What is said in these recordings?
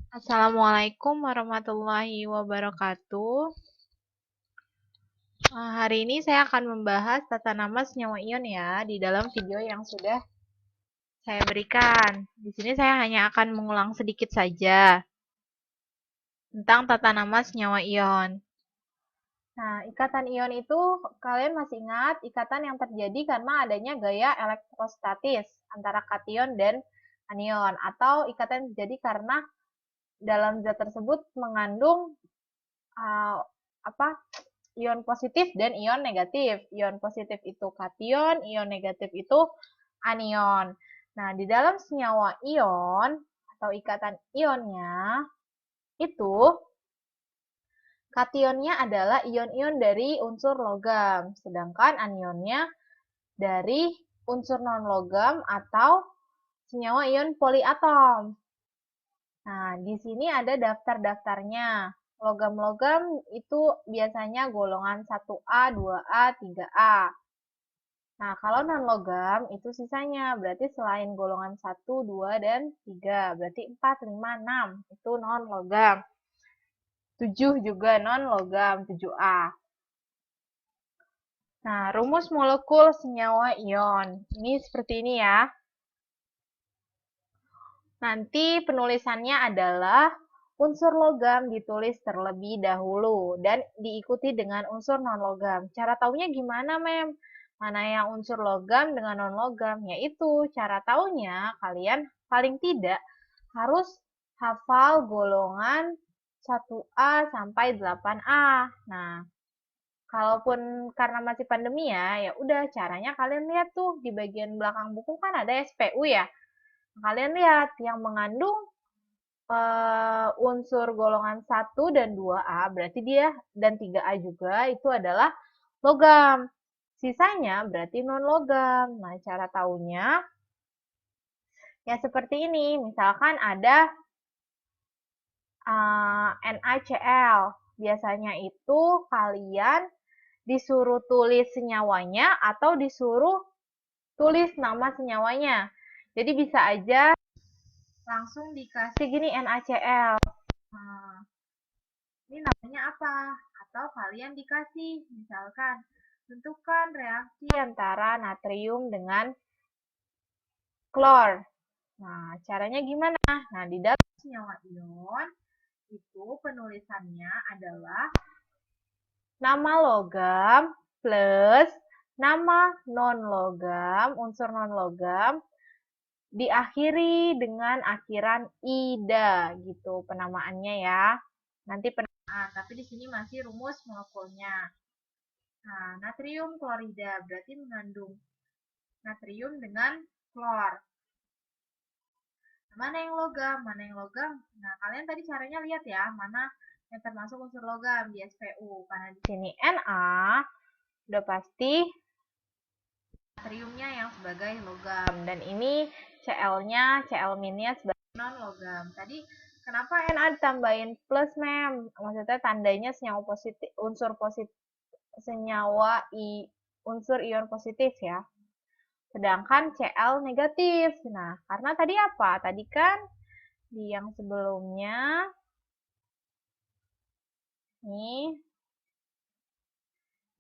Assalamualaikum warahmatullahi wabarakatuh. Hari ini saya akan membahas tata nama senyawa ion ya di dalam video yang sudah saya berikan. Di sini saya hanya akan mengulang sedikit saja tentang tata nama senyawa ion. Nah, ikatan ion itu kalian masih ingat ikatan yang terjadi karena adanya gaya elektrostatis antara kation dan anion, atau ikatan yang terjadi karena dalam zat tersebut mengandung uh, apa ion positif dan ion negatif. Ion positif itu kation, ion negatif itu anion. Nah, di dalam senyawa ion atau ikatan ionnya itu kationnya adalah ion-ion dari unsur logam, sedangkan anionnya dari unsur non-logam atau senyawa ion poliatom. Nah, di sini ada daftar-daftarnya. Logam-logam itu biasanya golongan 1A, 2A, 3A. Nah, kalau non-logam itu sisanya. Berarti selain golongan 1, 2, dan 3. Berarti 4, 5, 6. Itu non-logam. 7 juga non-logam, 7A. Nah, rumus molekul senyawa ion. Ini seperti ini ya. Nanti penulisannya adalah unsur logam ditulis terlebih dahulu dan diikuti dengan unsur non-logam. Cara taunya gimana, Mem? Mana yang unsur logam dengan non-logam? Yaitu cara taunya kalian paling tidak harus hafal golongan 1A sampai 8A. Nah, kalaupun karena masih pandemi ya udah caranya kalian lihat tuh di bagian belakang buku kan ada SPU ya. Kalian lihat yang mengandung unsur golongan 1 dan 2A, berarti dia, dan 3A juga, itu adalah logam. Sisanya berarti non-logam. Nah, cara taunya ya seperti ini. Misalkan ada NaCl. Biasanya itu kalian disuruh tulis senyawanya atau disuruh tulis nama senyawanya. Jadi bisa aja langsung dikasih gini NaCl. Nah, ini namanya apa? Atau kalian dikasih, misalkan, tentukan reaksi antara natrium dengan klor. Nah, caranya gimana? Nah, di dalam senyawa ion, itu penulisannya adalah nama logam plus nama non-logam, unsur non-logam, diakhiri dengan akhiran ida gitu penamaannya ya. Nanti tapi di sini masih rumus molekulnya. Nah, natrium klorida berarti mengandung natrium dengan klor. Mana yang logam? Mana yang logam? Nah, kalian tadi caranya lihat ya, mana yang termasuk unsur logam di SPU. Karena di sini Na udah pasti natriumnya yang sebagai logam. Dan ini Cl-nya, Cl-nya sebagai non-logam. Tadi kenapa Na ditambahin plus, Mem? Maksudnya tandanya senyawa positif, unsur positif, senyawa unsur ion positif ya. Sedangkan Cl negatif. Nah, karena tadi apa? Tadi kan di yang sebelumnya, nih,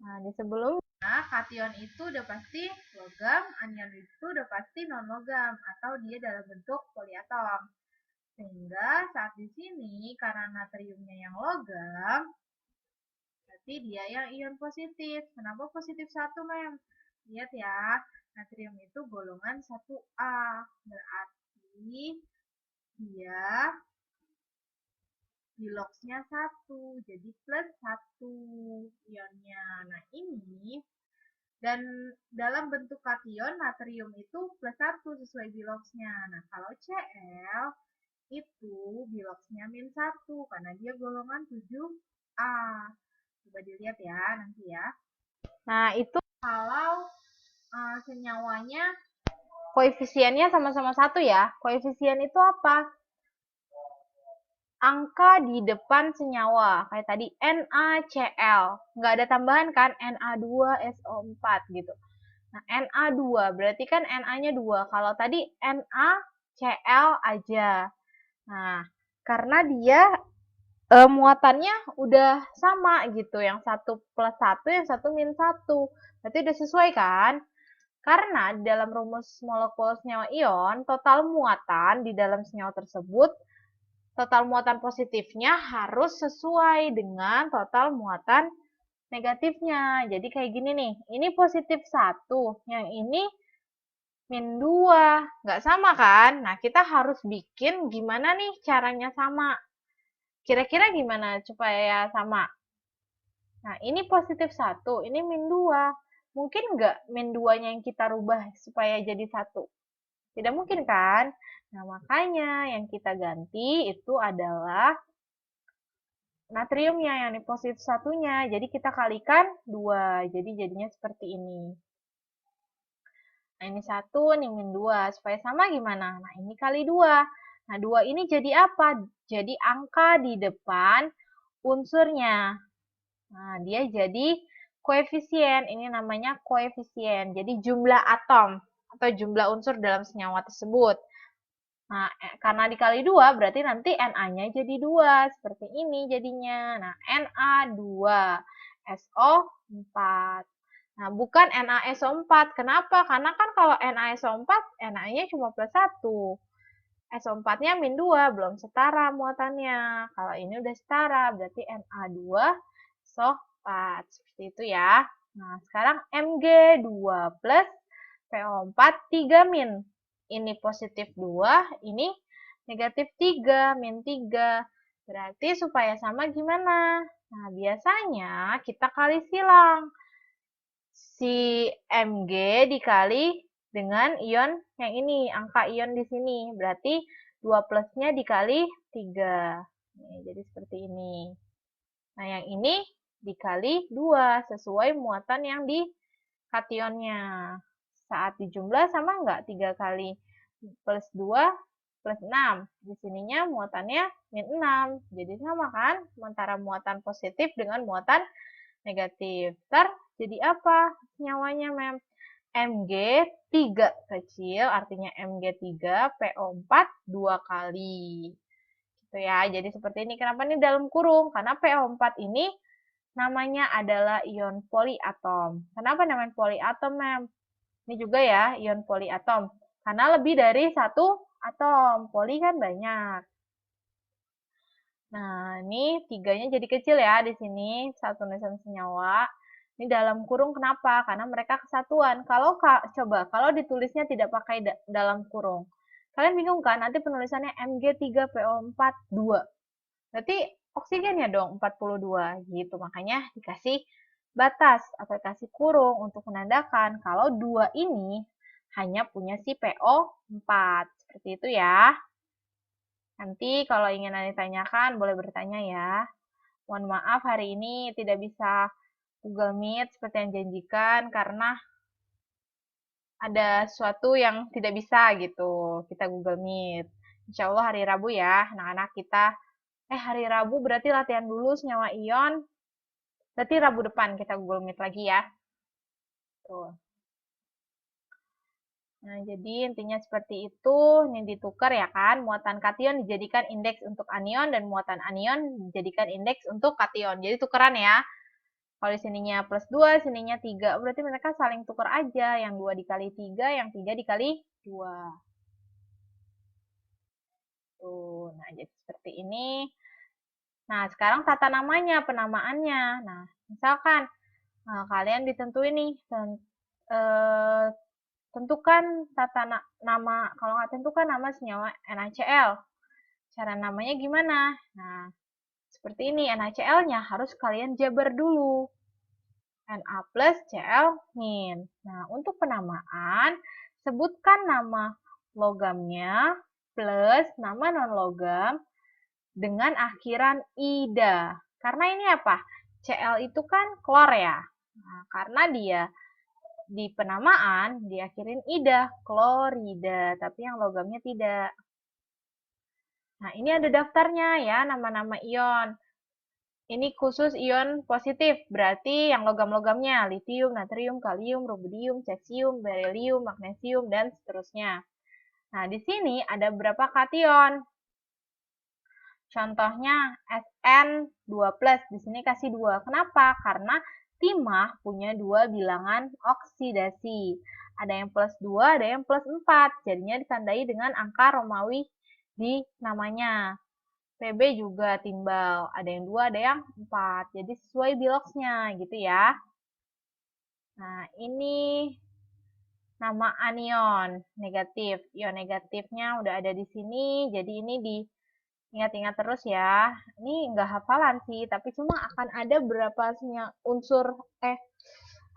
nah di sebelumnya kation itu udah pasti logam, anion itu udah pasti non-logam atau dia dalam bentuk poliatom. Sehingga saat di sini karena natriumnya yang logam, berarti dia yang ion positif. Kenapa positif 1, Mem? Lihat ya, natrium itu golongan 1A. Berarti dia biloxnya 1, jadi plus 1 ionnya. Nah, ini dan dalam bentuk kation natrium itu plus 1 sesuai biloxnya. Nah, kalau Cl itu biloxnya min 1 karena dia golongan 7A. Coba dilihat ya nanti ya. Nah, itu kalau senyawanya koefisiennya sama-sama 1 ya. Koefisien itu apa? Angka di depan senyawa. Kayak tadi NaCl. Nggak ada tambahan kan? Na2SO4 gitu. Nah, Na2 berarti kan Na-nya 2. Kalau tadi NaCl aja. Nah, Karena dia muatannya udah sama gitu, yang satu plus satu, yang satu min satu, berarti udah sesuai kan? Karena di dalam rumus molekul senyawa ion, total muatan di dalam senyawa tersebut, total muatan positifnya harus sesuai dengan total muatan negatifnya. Jadi kayak gini nih, ini positif 1, yang ini min 2. Nggak sama kan? Nah, kita harus bikin gimana nih caranya sama. Kira-kira gimana supaya sama? Nah, ini positif 1, ini min 2. Mungkin nggak min 2-nya yang kita rubah supaya jadi 1? Tidak mungkin kan? Nah, makanya yang kita ganti itu adalah natriumnya, yang di positif 1-nya. Jadi kita kalikan 2. Jadi jadinya seperti ini. Nah, ini 1, ini min 2. Supaya sama gimana? Nah, ini kali 2. Nah, 2 ini jadi apa? Jadi angka di depan unsurnya. Nah, dia jadi koefisien. Ini namanya koefisien. Jadi jumlah atom atau jumlah unsur dalam senyawa tersebut. Nah, karena dikali 2 berarti nanti Na-nya jadi 2. Seperti ini jadinya. Nah, Na2, SO4. Nah, bukan NaSO4. Kenapa? Karena kan kalau NaSO4, Na-nya cuma plus 1. SO4-nya min 2, belum setara muatannya. Kalau ini udah setara, berarti Na2 SO4. Seperti itu ya. Nah, sekarang Mg2 plus PO4 3 min. Ini positif 2, ini negatif 3, min 3. Berarti supaya sama gimana? Nah, biasanya kita kali silang. Si Mg dikali dengan ion yang ini, angka ion di sini. Berarti 2 plusnya dikali 3. Nih, jadi seperti ini. Nah, yang ini dikali 2, sesuai muatan yang di kationnya. Saat dijumlah sama nggak? 3 kali plus 2 plus 6. Di sininya muatannya min 6. Jadi sama kan? Antara muatan positif dengan muatan negatif. Ntar jadi apa senyawanya, Mem? Mg3 kecil, artinya Mg3, PO4 2 kali. Gitu ya, jadi seperti ini. Kenapa ini dalam kurung? Karena PO4 ini namanya adalah ion poliatom. Kenapa namanya poliatom, Mem? Ini juga ya, ion poliatom. Karena lebih dari satu atom. Poli kan banyak. Nah, ini 3-nya jadi kecil ya di sini, satu tulisan senyawa. Ini dalam kurung kenapa? Karena mereka kesatuan. Coba kalau ditulisnya tidak pakai dalam kurung. Kalian bingung kan? Nanti penulisannya Mg3PO4 2. Berarti oksigennya dong 42 gitu. Makanya dikasih batas atau dikasih kurung untuk menandakan kalau 2 ini hanya punya si PO4. Seperti itu ya. Nanti kalau ingin ditanyakan boleh bertanya ya. Mohon maaf hari ini tidak bisa Google Meet seperti yang janjikan karena ada sesuatu yang tidak bisa gitu. Kita Google Meet. Insya Allah hari Rabu ya, anak-anak kita. Hari Rabu berarti latihan dulu senyawa ion. Berarti Rabu depan kita Google Meet lagi ya. Tuh. Nah, jadi intinya seperti itu. Ini ditukar ya kan. Muatan kation dijadikan indeks untuk anion dan muatan anion dijadikan indeks untuk kation. Jadi tukeran ya. Kalau di sininya plus 2, sininya 3. Berarti mereka saling tukar aja. Yang 2 dikali 3, yang 3 dikali 2. Tuh, nah jadi seperti ini. Nah, sekarang tata namanya, penamaannya. Nah, misalkan kalian ditentuin nih, tentukan tata nama, kalau nggak tentukan nama senyawa NaCl. Cara namanya gimana? Nah, seperti ini, NaCl-nya harus kalian jabar dulu. Na plus Cl min. Nah, untuk penamaan, sebutkan nama logamnya plus nama non-logam dengan akhiran ida. Karena ini apa? Cl itu kan klor ya. Nah, karena dia di penamaan diakhirin ida, klorida, tapi yang logamnya tidak. Nah, ini ada daftarnya ya, nama-nama ion. Ini khusus ion positif, berarti yang logam-logamnya litium, natrium, kalium, rubidium, cesium, berilium, magnesium, dan seterusnya. Nah, di sini ada berapa kation? Contohnya SN2+, di sini kasih 2. Kenapa? Karena timah punya 2 bilangan oksidasi. Ada yang plus 2, ada yang plus 4. Jadinya ditandai dengan angka Romawi di namanya. PB juga timbal. Ada yang 2, ada yang 4. Jadi sesuai biloksnya gitu ya. Nah, ini nama anion negatif. Ion negatifnya udah ada di sini. Jadi ini diingat-ingat terus ya. Ini nggak hafalan sih, tapi cuma akan ada berapa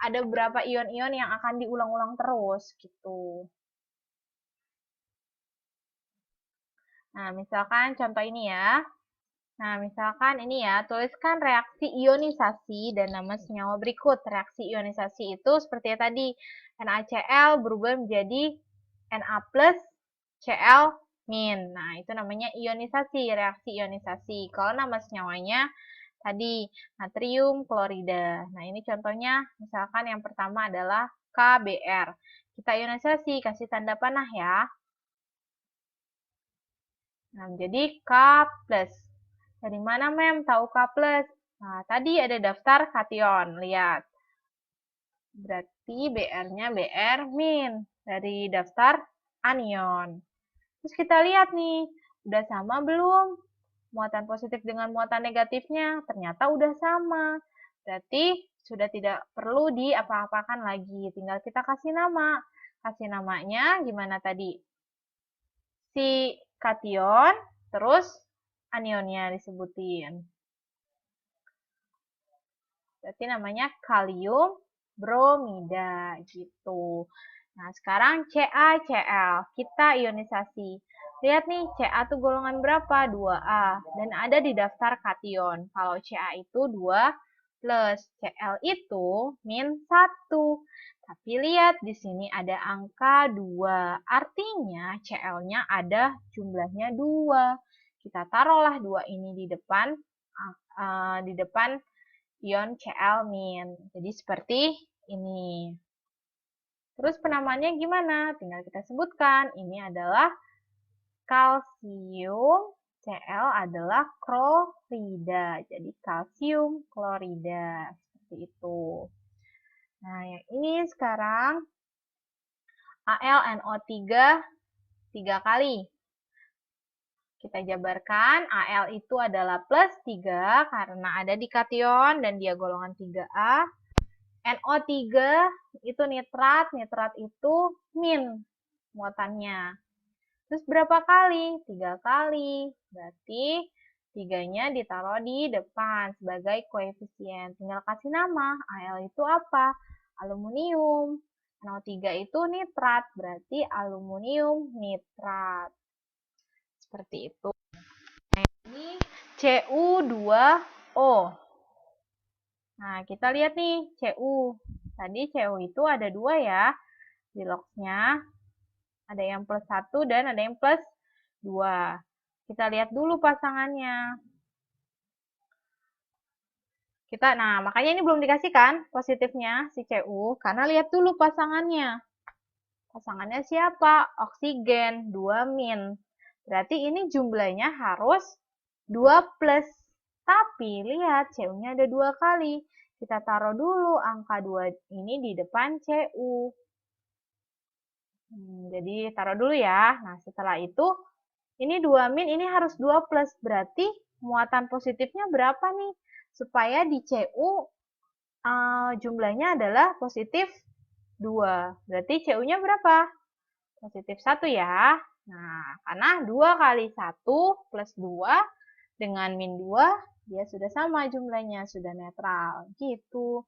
ada berapa ion-ion yang akan diulang-ulang terus gitu. Nah, misalkan contoh ini ya. Nah, misalkan ini ya, tuliskan reaksi ionisasi dan nama senyawa berikut. Reaksi ionisasi itu seperti tadi, NaCl berubah menjadi Na plus Cl min. Nah, itu namanya ionisasi, reaksi ionisasi. Kalau nama senyawanya tadi natrium klorida. Nah, ini contohnya, misalkan yang pertama adalah KBr. Kita ionisasi, kasih tanda panah ya. Nah, jadi K plus. Dari mana, Mem, tahu K+? Nah, tadi ada daftar kation. Lihat. Berarti Br-nya Br min. Dari daftar anion. Terus kita lihat nih. Udah sama belum? Muatan positif dengan muatan negatifnya. Ternyata udah sama. Berarti sudah tidak perlu diapa-apakan lagi. Tinggal kita kasih nama. Kasih namanya gimana tadi? Si kation, terus anionnya disebutin. Berarti namanya kalium bromida gitu. Nah, sekarang CaCl. Kita ionisasi. Lihat nih, Ca itu golongan berapa? 2A. Dan ada di daftar kation. Kalau Ca itu 2 plus. Cl itu min 1. Tapi lihat, di sini ada angka 2. Artinya Cl-nya ada jumlahnya 2. Kita taruhlah 2 ini di depan ion Cl-. Jadi seperti ini. Terus penamaannya gimana? Tinggal kita sebutkan. Ini adalah kalsium, Cl adalah klorida. Jadi kalsium klorida. Seperti itu. Nah, yang ini sekarang AlNO3 3 kali. Kita jabarkan, Al itu adalah plus 3 karena ada di kation dan dia golongan 3A. NO3 itu nitrat, nitrat itu min muatannya. Terus berapa kali? 3 kali. Berarti 3-nya ditaruh di depan sebagai koefisien. Tinggal kasih nama. Al itu apa? Aluminium. NO3 itu nitrat, berarti aluminium nitrat. Seperti itu. Nah, ini Cu2O. Nah, kita lihat nih Cu. Tadi Cu itu ada 2 ya. Di logsnya ada yang plus 1 dan ada yang plus 2. Kita lihat dulu pasangannya. Nah, makanya ini belum dikasih kan positifnya si Cu. Karena lihat dulu pasangannya. Pasangannya siapa? Oksigen, 2 min. Berarti ini jumlahnya harus 2 plus. Tapi lihat Cu-nya ada 2 kali. Kita taruh dulu angka 2 ini di depan Cu. Jadi taruh dulu ya. Nah, setelah itu ini 2 min, ini harus 2 plus. Berarti muatan positifnya berapa nih? Supaya di Cu jumlahnya adalah positif 2. Berarti Cu-nya berapa? Positif 1 ya. Nah, karena 2 kali 1 plus 2 dengan min 2, dia sudah sama jumlahnya, sudah netral. Gitu.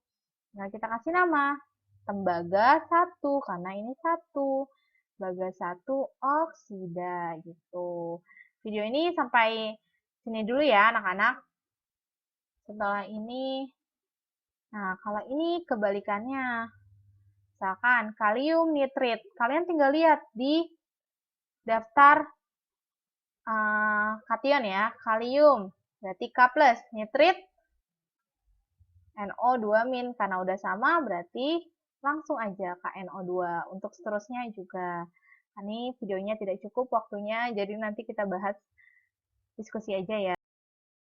Nah, kita kasih nama. Tembaga 1, karena ini 1. Tembaga 1 oksida, gitu. Video ini sampai sini dulu ya, anak-anak. Setelah ini, nah, kalau ini kebalikannya. Misalkan kalium nitrit. Kalian tinggal lihat di daftar kation ya. Kalium berarti K+. Nitrit NO2 min. Karena udah sama berarti langsung aja KNO2. Untuk seterusnya juga. Ini videonya tidak cukup waktunya. Jadi nanti kita bahas diskusi aja ya.